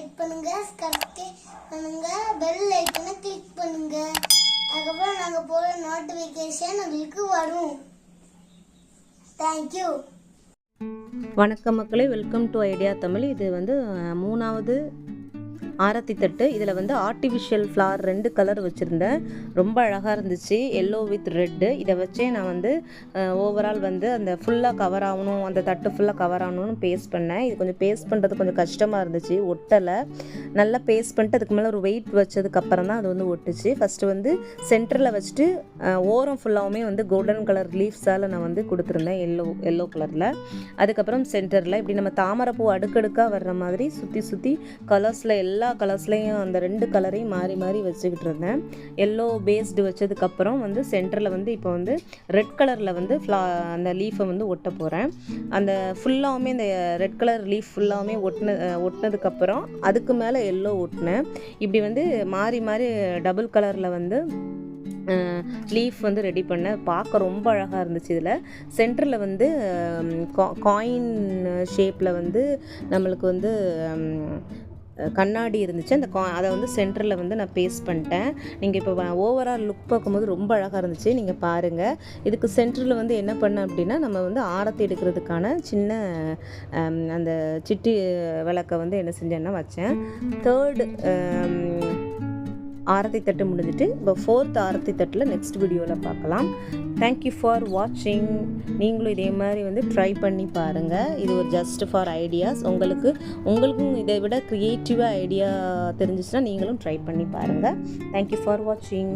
Like பண்ணுங்க, subscribe பண்ணுங்க, bell ஐகானை கிளிக் பண்ணுங்க. அதுக்கப்புறம் நாங்கள் போகிற நோட்டிஃபிகேஷன் உங்களுக்கு வரும். தேங்க்யூ. வணக்கம் மக்களே, வெல்கம் டு ஐடியா தமிழ். இது வந்து மூணாவது ஆரத்தி தட்டு. இதில் வந்து ஆர்டிஃபிஷியல் ஃப்ளார் 2 கலர் வச்சுருந்தேன். ரொம்ப அழகாக இருந்துச்சு, எல்லோ வித் ரெட்டு. இதை வச்சே நான் வந்து ஓவரால் வந்து அந்த ஃபுல்லாக கவர் ஆகணும், அந்த தட்டு ஃபுல்லாக கவர் ஆகணும்னு பேஸ்ட் பண்ணேன். இது கொஞ்சம் பேஸ்ட் பண்ணுறது கொஞ்சம் கஷ்டமாக இருந்துச்சு, ஒட்டலை. நல்லா பேஸ்ட் பண்ணிட்டு அதுக்கு மேலே ஒரு வெயிட் வச்சதுக்கப்புறம் தான் அது வந்து ஒட்டுச்சு. ஃபஸ்ட்டு வந்து சென்டரில் வச்சுட்டு ஓரம் ஃபுல்லாகவுமே வந்து கோல்டன் கலர் லீவ்ஸால் நான் வந்து கொடுத்துருந்தேன், எல்லோ கலரில். அதுக்கப்புறம் சென்டரில் இப்படி நம்ம தாமரைப்பூ அடுக்கடுக்காக வர்ற மாதிரி சுற்றி சுற்றி கலர்ஸில் எல்லா கலர்ஸ்லையும் அந்த 2 கலரையும் மாறி மாறி வச்சுக்கிட்டு இருந்தேன். எல்லோ பேஸ்டு வச்சதுக்கப்புறம் வந்து சென்டரில் வந்து இப்போ வந்து ரெட் கலரில் வந்து அந்த லீஃபை வந்து ஒட்ட போகிறேன். அந்த ஃபுல்லாகவுமே இந்த ரெட் கலர் லீஃப் ஃபுல்லாகவுமே ஒட்டினதுக்கப்புறம் அதுக்கு மேலே எல்லோ ஒட்டினேன். இப்படி வந்து மாறி மாறி டபுள் கலரில் வந்து லீஃப் வந்து ரெடி பண்ண பார்க்க ரொம்ப அழகாக இருந்துச்சு. இதில் சென்டரில் வந்து காயின் ஷேப்பில் வந்து நம்மளுக்கு வந்து கண்ணாடி இருந்துச்சு. அதை வந்து சென்டரில் வந்து நான் பேஸ்ட் பண்ணிட்டேன். நீங்கள் இப்போ ஓவரால் லுக் பார்க்கும்போது ரொம்ப அழகாக இருந்துச்சு, நீங்கள் பாருங்கள். இதுக்கு சென்டரில் வந்து என்ன பண்ணேன் அப்படின்னா, நம்ம வந்து ஆரத்தி எடுக்கிறதுக்கான சின்ன அந்த சிட்டி விளக்கை வந்து என்ன செஞ்சேன்னா வச்சேன். 3rd ஆரத்தி தட்டு முடிஞ்சிட்டு இப்போ 4th ஆரத்தி தட்டில் நெக்ஸ்ட் வீடியோவில் பார்க்கலாம். தேங்க்யூ ஃபார் வாட்சிங். நீங்களும் இதே மாதிரி வந்து ட்ரை பண்ணி பாருங்கள். இது ஒரு ஜஸ்ட் ஃபார் ஐடியாஸ். உங்களுக்கும் இதை விட க்ரியேட்டிவாக ஐடியா தெரிஞ்சிச்சுன்னா நீங்களும் ட்ரை பண்ணி பாருங்கள். தேங்க்யூ ஃபார் வாட்சிங்.